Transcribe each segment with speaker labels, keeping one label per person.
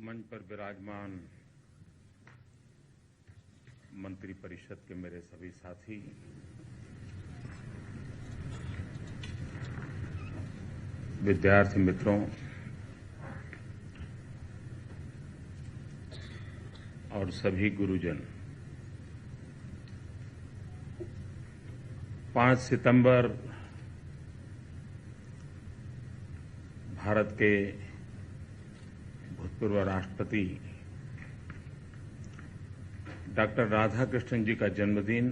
Speaker 1: मंच पर विराजमान मंत्री परिषद के मेरे सभी साथी, विद्यार्थी मित्रों और सभी गुरुजन, 5 सितंबर भारत के भूतपूर्व राष्ट्रपति डॉक्टर राधाकृष्णन जी का जन्मदिन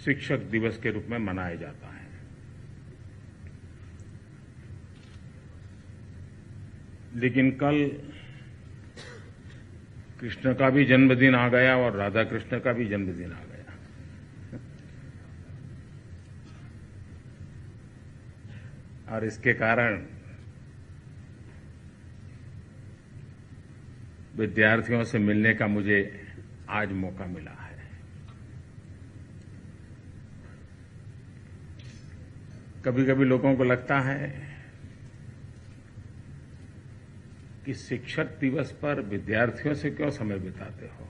Speaker 1: शिक्षक दिवस के रूप में मनाया जाता है। लेकिन कल कृष्ण का भी जन्मदिन आ गया और राधा कृष्ण का भी जन्मदिन आ गया। और इसके कारण विद्यार्थियों से मिलने का मुझे आज मौका मिला है। कभी कभी लोगों को लगता है कि शिक्षक दिवस पर विद्यार्थियों से क्यों समय बिताते हो।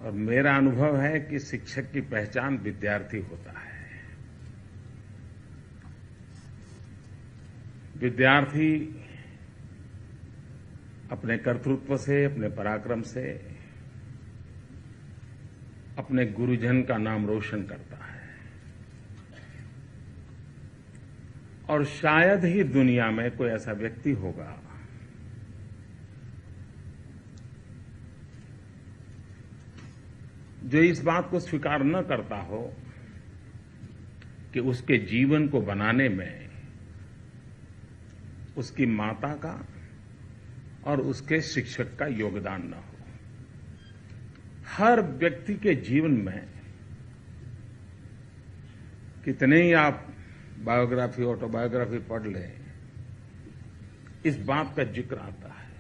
Speaker 1: और मेरा अनुभव है कि शिक्षक की पहचान विद्यार्थी होता है। विद्यार्थी अपने कर्तृत्व से, अपने पराक्रम से अपने गुरुजन का नाम रोशन करता है। और शायद ही दुनिया में कोई ऐसा व्यक्ति होगा जो इस बात को स्वीकार न करता हो कि उसके जीवन को बनाने में उसकी माता का और उसके शिक्षक का योगदान न हो। हर व्यक्ति के जीवन में कितने ही आप बायोग्राफी, ऑटोबायोग्राफी पढ़ लें, इस बात का जिक्र आता है।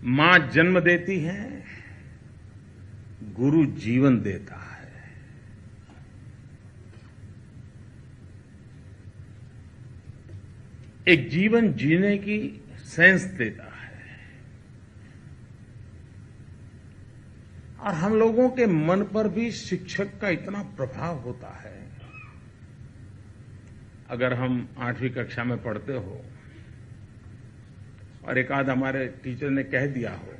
Speaker 1: मां जन्म देती है, गुरु जीवन देता है। एक जीवन जीने की सेंस देता है। और हम लोगों के मन पर भी शिक्षक का इतना प्रभाव होता है। अगर हम 8वीं कक्षा में पढ़ते हो और एक आध हमारे टीचर ने कह दिया हो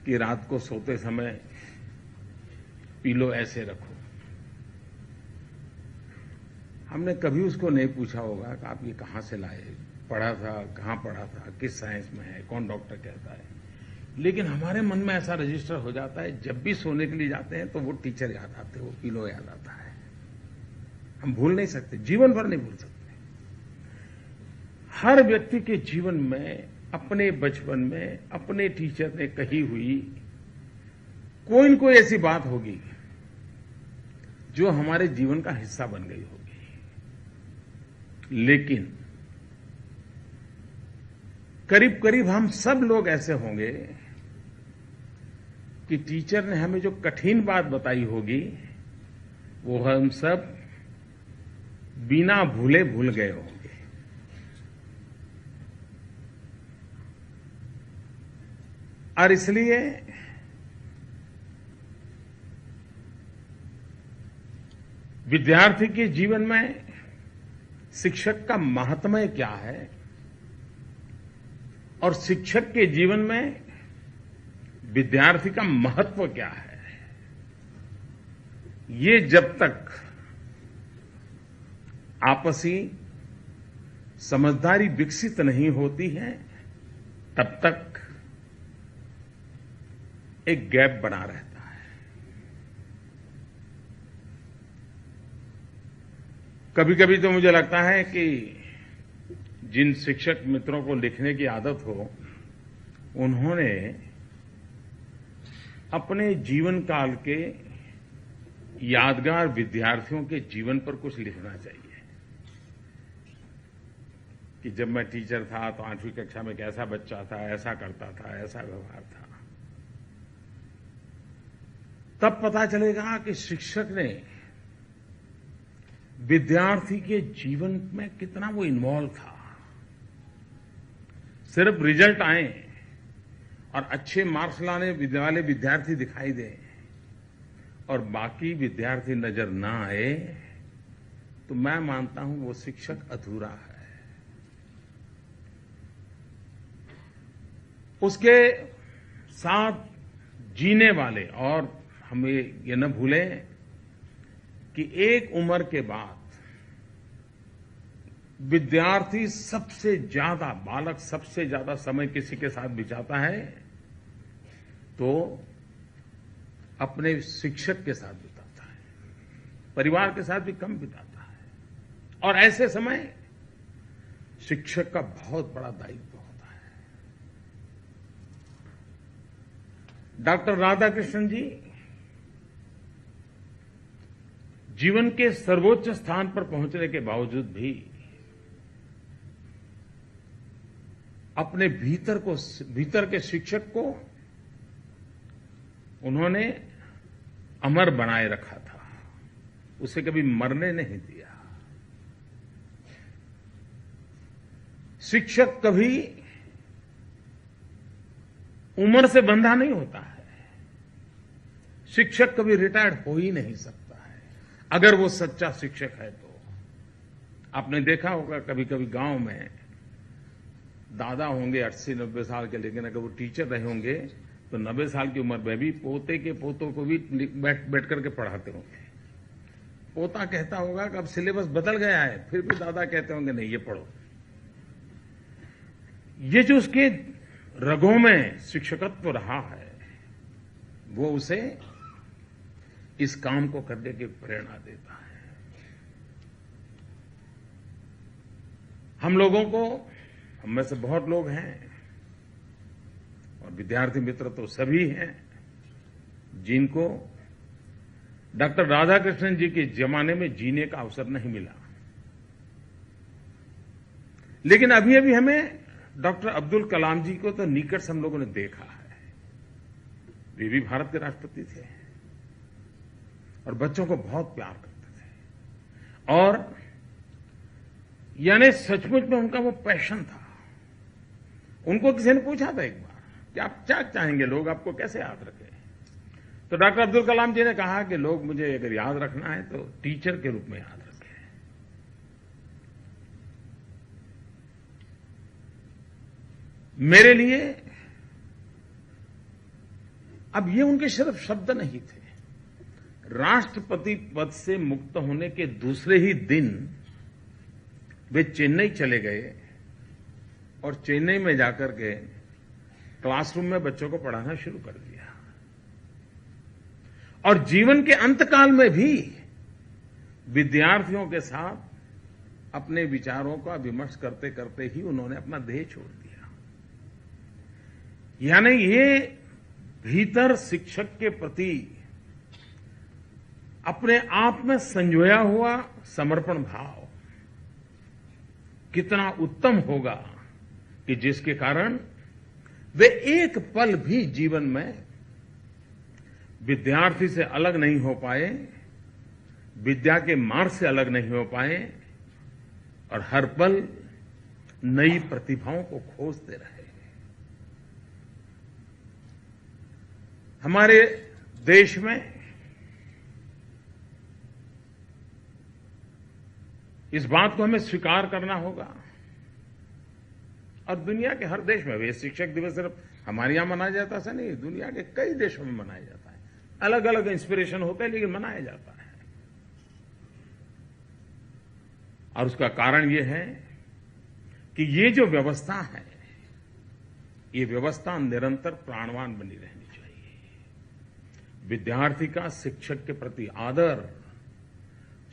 Speaker 1: कि रात को सोते समय पीलो ऐसे रखो, हमने कभी उसको नहीं पूछा होगा कि आप ये कहां से लाए, पढ़ा था, कहां पढ़ा था, किस साइंस में है, कौन डॉक्टर कहता है। लेकिन हमारे मन में ऐसा रजिस्टर हो जाता है, जब भी सोने के लिए जाते हैं तो वो टीचर याद आते, वो पीलो याद आता है। हम भूल नहीं सकते, जीवन भर नहीं भूल सकते। हर व्यक्ति के जीवन में, अपने बचपन में, अपने टीचर ने कही हुई कोई न कोई ऐसी बात होगी जो हमारे जीवन का हिस्सा बन गई होगी। लेकिन करीब करीब हम सब लोग ऐसे होंगे कि टीचर ने हमें जो कठिन बात बताई होगी वो हम सब बिना भूले भूल गए होंगे। और इसलिए विद्यार्थी के जीवन में शिक्षक का महात्म्य क्या है और शिक्षक के जीवन में विद्यार्थी का महत्व क्या है, ये जब तक आपसी समझदारी विकसित नहीं होती है तब तक एक गैप बना रहता है। कभी कभी तो मुझे लगता है कि जिन शिक्षक मित्रों को लिखने की आदत हो, उन्होंने अपने जीवन काल के यादगार विद्यार्थियों के जीवन पर कुछ लिखना चाहिए कि जब मैं टीचर था तो 8वीं कक्षा में कैसा बच्चा था, ऐसा करता था, ऐसा व्यवहार था। तब पता चलेगा कि शिक्षक ने विद्यार्थी के जीवन में कितना वो इन्वॉल्व था। सिर्फ रिजल्ट आए और अच्छे मार्क्स लाने वाले विद्यार्थी दिखाई दें और बाकी विद्यार्थी नजर ना आए तो मैं मानता हूं वो शिक्षक अधूरा है। उसके साथ जीने वाले, और हमें ये न भूलें कि एक उम्र के बाद विद्यार्थी सबसे ज्यादा, बालक सबसे ज्यादा समय किसी के साथ बिताता है तो अपने शिक्षक के साथ बिताता है, परिवार के साथ भी कम बिताता है। और ऐसे समय शिक्षक का बहुत बड़ा दायित्व होता है। डॉक्टर राधाकृष्णन जी जीवन के सर्वोच्च स्थान पर पहुंचने के बावजूद भी अपने भीतर के शिक्षक को उन्होंने अमर बनाए रखा था, उसे कभी मरने नहीं दिया। शिक्षक कभी उम्र से बंधा नहीं होता है। शिक्षक कभी रिटायर्ड हो ही नहीं सकता है अगर वो सच्चा शिक्षक है तो। आपने देखा होगा कभी कभी गांव में दादा होंगे 80-90 साल के, लेकिन अगर वो टीचर रहे होंगे तो 90 साल की उम्र में भी पोते के पोतों को भी बैठ करके पढ़ाते होंगे। पोता कहता होगा कि अब सिलेबस बदल गया है, फिर भी दादा कहते होंगे नहीं ये पढ़ो। ये जो उसके रगों में शिक्षकत्व रहा है वो उसे इस काम को करने की प्रेरणा देता है। हम लोगों को, हम में से बहुत लोग हैं और विद्यार्थी मित्र तो सभी हैं जिनको डॉक्टर राधाकृष्णन जी के जमाने में जीने का अवसर नहीं मिला। लेकिन अभी अभी हमें डॉक्टर अब्दुल कलाम जी को तो निकट से हम लोगों ने देखा है। वे भी भारत के राष्ट्रपति थे और बच्चों को बहुत प्यार करते थे और यानी सचमुच में उनका वो पैशन था। उनको किसी ने पूछा था एक बार कि आप क्या चाहेंगे, लोग आपको कैसे याद रखें? तो डॉक्टर अब्दुल कलाम जी ने कहा कि लोग मुझे अगर याद रखना है तो टीचर के रूप में याद रखें। मेरे लिए अब ये उनके सिर्फ शब्द नहीं थे। राष्ट्रपति पद से मुक्त होने के दूसरे ही दिन वे चेन्नई चले गए और चेन्नई में जाकर के क्लासरूम में बच्चों को पढ़ाना शुरू कर दिया। और जीवन के अंतकाल में भी विद्यार्थियों के साथ अपने विचारों का विमर्श करते करते ही उन्होंने अपना देह छोड़ दिया। यानी ये भीतर शिक्षक के प्रति अपने आप में संजोया हुआ समर्पण भाव कितना उत्तम होगा कि जिसके कारण वे एक पल भी जीवन में विद्यार्थी से अलग नहीं हो पाए, विद्या के मार्ग से अलग नहीं हो पाए और हर पल नई प्रतिभाओं को खोजते रहे। हमारे देश में इस बात को हमें स्वीकार करना होगा और दुनिया के हर देश में, वे शिक्षक दिवस सिर्फ हमारे यहां मनाया जाता है नहीं, दुनिया के कई देशों में मनाया जाता है। अलग अलग इंस्पिरेशन होता है लेकिन मनाया जाता है। और उसका कारण यह है कि ये जो व्यवस्था है, ये व्यवस्था निरंतर प्राणवान बनी रहनी चाहिए। विद्यार्थी का शिक्षक के प्रति आदर,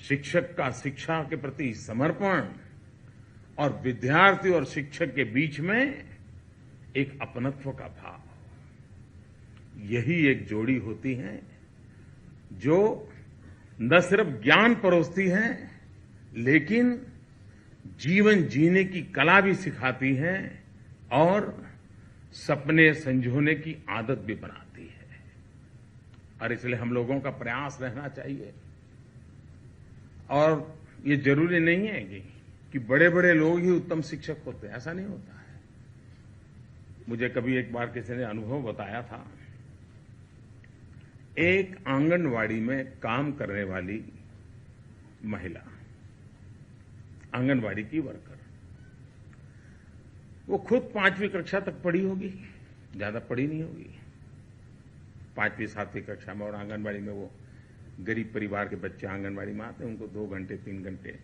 Speaker 1: शिक्षक का शिक्षा के प्रति समर्पण और विद्यार्थी और शिक्षक के बीच में एक अपनत्व का भाव, यही एक जोड़ी होती है जो न सिर्फ ज्ञान परोसती है लेकिन जीवन जीने की कला भी सिखाती है और सपने संजोने की आदत भी बनाती है। और इसलिए हम लोगों का प्रयास रहना चाहिए। और ये जरूरी नहीं है कि बड़े बड़े लोग ही उत्तम शिक्षक होते हैं, ऐसा नहीं होता है। मुझे कभी एक बार किसी ने अनुभव बताया था। एक आंगनवाड़ी में काम करने वाली महिला, आंगनवाड़ी की वर्कर, वो खुद 5वीं कक्षा तक पढ़ी होगी, ज्यादा पढ़ी नहीं होगी, 5वीं 7वीं कक्षा में। और आंगनवाड़ी में वो गरीब परिवार के बच्चे आंगनवाड़ी में आते हैं, उनको 2 घंटे 3 घंटे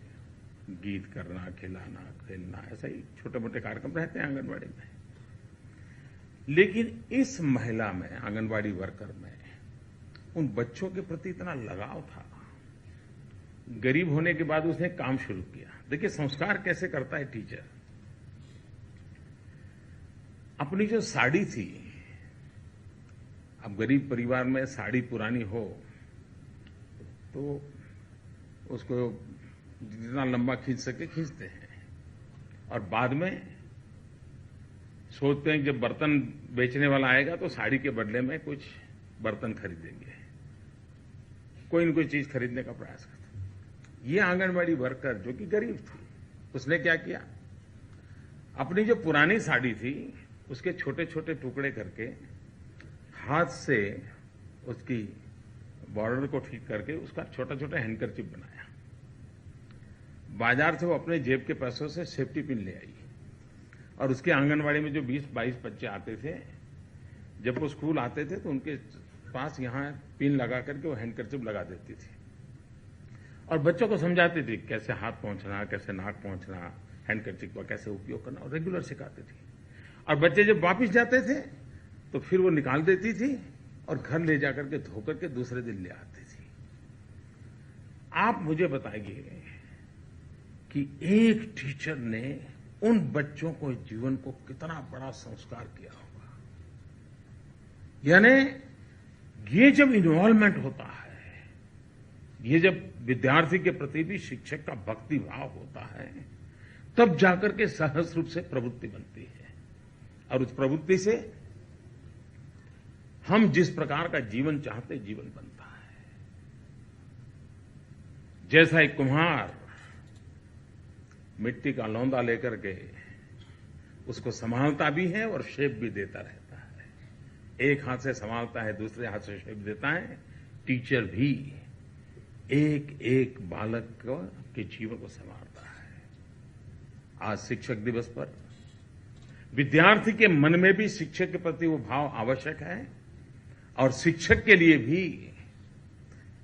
Speaker 1: गीत करना, खिलाना, खेलना, ऐसा ही छोटे मोटे कार्यक्रम रहते हैं आंगनवाड़ी में। लेकिन इस महिला में, आंगनवाड़ी वर्कर में, उन बच्चों के प्रति इतना लगाव था। गरीब होने के बाद उसने काम शुरू किया। देखिए संस्कार कैसे करता है टीचर। अपनी जो साड़ी थी, अब गरीब परिवार में साड़ी पुरानी हो तो उसको जितना लंबा खींच सके खींचते हैं, और बाद में सोचते हैं कि जब बर्तन बेचने वाला आएगा तो साड़ी के बदले में कुछ बर्तन खरीदेंगे, कोई न कोई चीज खरीदने का प्रयास करते। ये आंगनवाड़ी वर्कर जो कि गरीब थी, उसने क्या किया, अपनी जो पुरानी साड़ी थी उसके छोटे छोटे टुकड़े करके हाथ से उसकी बॉर्डर को ठीक करके उसका छोटा छोटा हैंडकरचिप बनाया। बाजार से वो अपने जेब के पैसों से सेफ्टी पिन ले आई, और उसके आंगनवाड़ी में जो 20-22 बच्चे आते थे, जब वो स्कूल आते थे तो उनके पास यहां पिन लगा करके वो हैंडकरचिप लगा देती थी, और बच्चों को समझाती थी कैसे हाथ पहुंचना, कैसे नाक पहुंचना, हैंडकरचिप का कैसे उपयोग करना, और रेगुलर सिखाती थी। और बच्चे जब वापस जाते थे तो फिर वो निकाल देती थी और घर ले जाकर के धो करके दूसरे दिन ले आती थी। आप मुझे बताइए कि एक टीचर ने उन बच्चों को जीवन को कितना बड़ा संस्कार किया होगा। यानी ये जब इन्वॉल्वमेंट होता है, ये जब विद्यार्थी के प्रति भी शिक्षक का भक्ति भाव होता है, तब जाकर के सहज रूप से प्रवृत्ति बनती है, और उस प्रवृत्ति से हम जिस प्रकार का जीवन चाहते जीवन बनता है। जैसा एक कुम्हार मिट्टी का लौंदा लेकर के उसको संभालता भी है और शेप भी देता रहता है, एक हाथ से संभालता है, दूसरे हाथ से शेप देता है, टीचर भी एक एक बालक के जीवन को संवारता है। आज शिक्षक दिवस पर विद्यार्थी के मन में भी शिक्षक के प्रति वो भाव आवश्यक है, और शिक्षक के लिए भी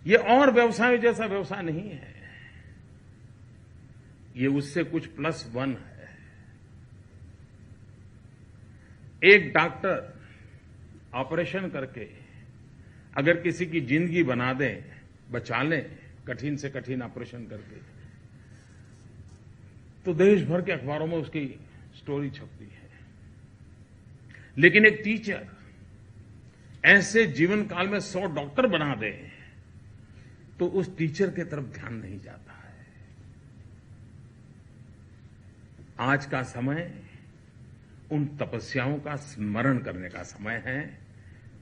Speaker 1: ये और व्यवसाय जैसा व्यवसाय नहीं है, ये उससे कुछ +1 है। एक डॉक्टर ऑपरेशन करके अगर किसी की जिंदगी बना दे, बचा ले, कठिन से कठिन ऑपरेशन करके, तो देश भर के अखबारों में उसकी स्टोरी छपती है। लेकिन एक टीचर ऐसे जीवन काल में 100 डॉक्टर बना दे तो उस टीचर की तरफ ध्यान नहीं जाता है। आज का समय उन तपस्याओं का स्मरण करने का समय है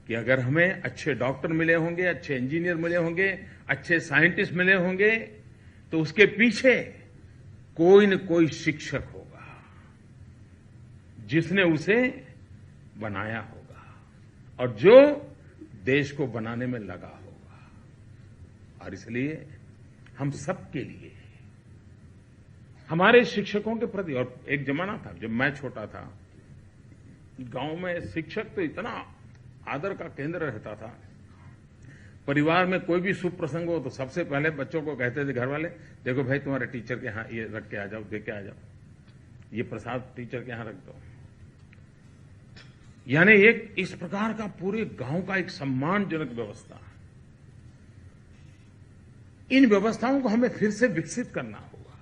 Speaker 1: कि अगर हमें अच्छे डॉक्टर मिले होंगे, अच्छे इंजीनियर मिले होंगे, अच्छे साइंटिस्ट मिले होंगे, तो उसके पीछे कोई न कोई शिक्षक होगा जिसने उसे बनाया होगा और जो देश को बनाने में लगा होगा। और इसलिए हम सबके लिए, हमारे शिक्षकों के प्रति, और एक जमाना था जब मैं छोटा था, गांव में शिक्षक तो इतना आदर का केंद्र रहता था। परिवार में कोई भी शुभ प्रसंग हो तो सबसे पहले बच्चों को कहते थे घर वाले, देखो भाई तुम्हारे टीचर के यहां ये रख के आ जाओ, दे के आ जाओ, ये प्रसाद टीचर के यहां रख दो। यानी एक इस प्रकार का पूरे गांव का एक सम्मानजनक व्यवस्था। इन व्यवस्थाओं को हमें फिर से विकसित करना होगा,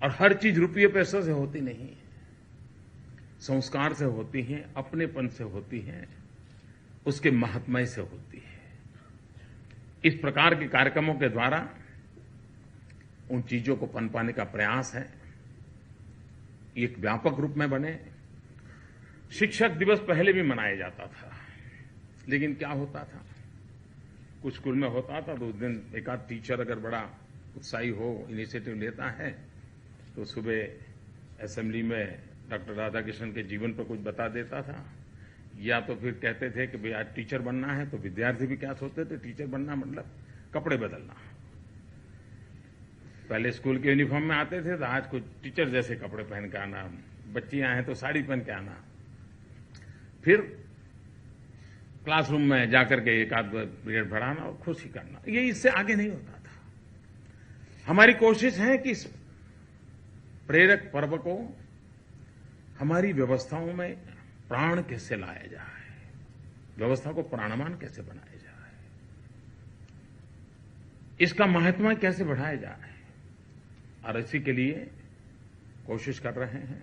Speaker 1: और हर चीज रुपये पैसों से होती नहीं है, संस्कार से होती है, अपनेपन से होती है, उसके महात्म्य से होती है। इस प्रकार के कार्यक्रमों के द्वारा उन चीजों को पनपाने का प्रयास है, एक व्यापक रूप में बने। शिक्षक दिवस पहले भी मनाया जाता था, लेकिन क्या होता था, कुछ स्कूल में होता था तो उस दिन एक आध टीचर अगर बड़ा उत्साही हो, इनिशिएटिव लेता है, तो सुबह असेंबली में डॉक्टर राधाकृष्णन के जीवन पर कुछ बता देता था, या तो फिर कहते थे कि भाई आज टीचर बनना है, तो विद्यार्थी भी क्या सोचते थे, टीचर बनना मतलब कपड़े बदलना। पहले स्कूल के यूनिफॉर्म में आते थे, तो आज कुछ टीचर जैसे कपड़े पहन के आना, बच्चियां हैं तो साड़ी पहन के आना, फिर क्लासरूम में जाकर के एक आध पीरियड पढ़ाना और खुशी करना। ये इससे आगे नहीं होता था। हमारी कोशिश है कि इस प्रेरक पर्व को हमारी व्यवस्थाओं में प्राण कैसे लाया जाए, व्यवस्था को प्राणवान कैसे बनाया जाए, इसका महत्व कैसे बढ़ाया जाए, और इसी के लिए कोशिश कर रहे हैं।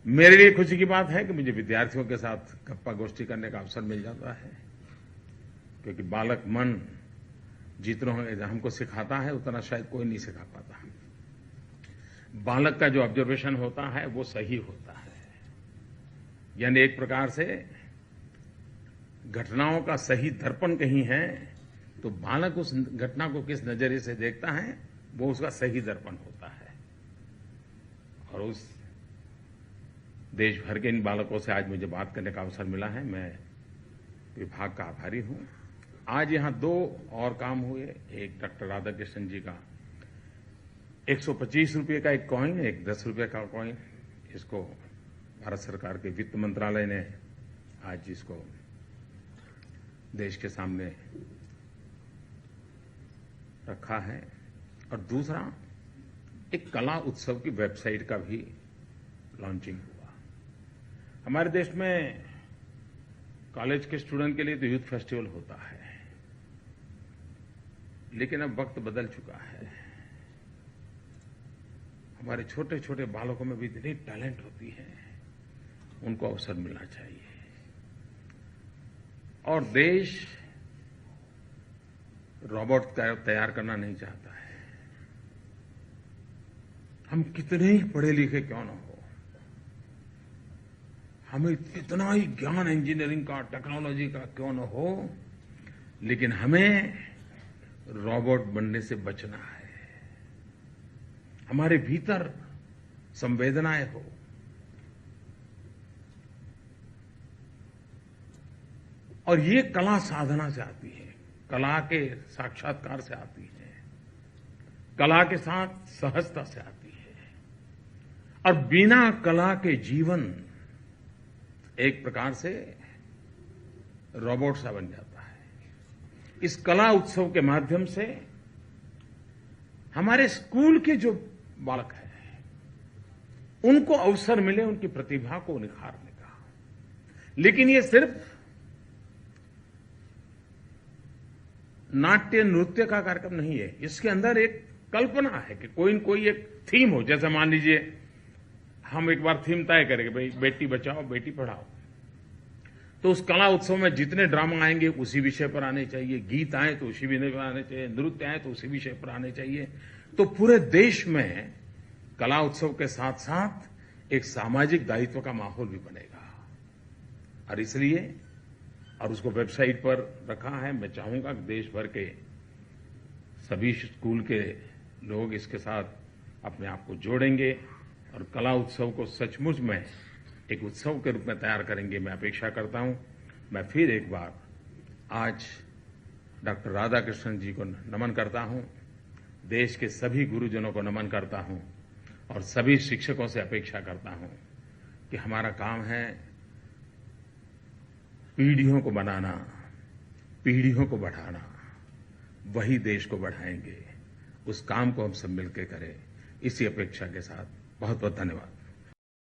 Speaker 1: मेरे लिए खुशी की बात है कि मुझे विद्यार्थियों के साथ गप्पा गोष्ठी करने का अवसर मिल जाता है, क्योंकि बालक मन जितना हमको सिखाता है उतना शायद कोई नहीं सिखा पाता। बालक का जो ऑब्जर्वेशन होता है वो सही होता है, यानी एक प्रकार से घटनाओं का सही दर्पण कहीं है तो बालक उस घटना को किस नजरिए से देखता है वो उसका सही दर्पण होता है। और उस देश भर के इन बालकों से आज मुझे बात करने का अवसर मिला है, मैं विभाग का आभारी हूं। आज यहां 2 और काम हुए, एक डॉक्टर राधाकृष्णन जी का 125 रुपये का एक कॉइन, एक 10 रुपये का कॉइन, इसको भारत सरकार के वित्त मंत्रालय ने आज इसको देश के सामने रखा है। और दूसरा एक कला उत्सव की वेबसाइट का भी लॉन्चिंग हुआ। हमारे देश में कॉलेज के स्टूडेंट के लिए तो यूथ फेस्टिवल होता है, लेकिन अब वक्त बदल चुका है। हमारे छोटे छोटे बालकों में भी इतनी टैलेंट होती है, उनको अवसर मिलना चाहिए। और देश रोबोट तैयार करना नहीं चाहता है। हम कितने ही पढ़े लिखे क्यों न हो, हमें कितना ही ज्ञान इंजीनियरिंग का, टेक्नोलॉजी का क्यों न हो, लेकिन हमें रोबोट बनने से बचना है। हमारे भीतर संवेदनाएं हो, और ये कला साधना से आती है, कला के साक्षात्कार से आती है, कला के साथ सहजता से आती है। और बिना कला के जीवन एक प्रकार से रोबोट सा बन जाता है। इस कला उत्सव के माध्यम से हमारे स्कूल के जो बालक हैं उनको अवसर मिले उनकी प्रतिभा को निखारने का। लेकिन ये सिर्फ नाट्य नृत्य का कार्यक्रम नहीं है, इसके अंदर एक कल्पना है कि कोई न कोई एक थीम हो। जैसे मान लीजिए हम एक बार थीम तय करेंगे, भाई बेटी बचाओ बेटी पढ़ाओ, तो उस कला उत्सव में जितने ड्रामा आएंगे उसी विषय पर आने चाहिए, गीत आए तो उसी विषय पर आने चाहिए, नृत्य आए तो उसी विषय पर आने चाहिए। तो पूरे देश में कला उत्सव के साथ साथ एक सामाजिक दायित्व का माहौल भी बनेगा। और इसलिए और उसको वेबसाइट पर रखा है। मैं चाहूंगा कि देश भर के सभी स्कूल के लोग इसके साथ अपने आप को जोड़ेंगे और कला उत्सव को सचमुच में एक उत्सव के रूप में तैयार करेंगे, मैं अपेक्षा करता हूं। मैं फिर एक बार आज डॉक्टर राधाकृष्णन जी को नमन करता हूं, देश के सभी गुरुजनों को नमन करता हूं और सभी शिक्षकों से अपेक्षा करता हूं कि हमारा काम है पीढ़ियों को बनाना, पीढ़ियों को बढ़ाना, वही देश को बढ़ाएंगे। उस काम को हम सब मिलकर करें, इसी अपेक्षा के साथ बहुत बहुत धन्यवाद।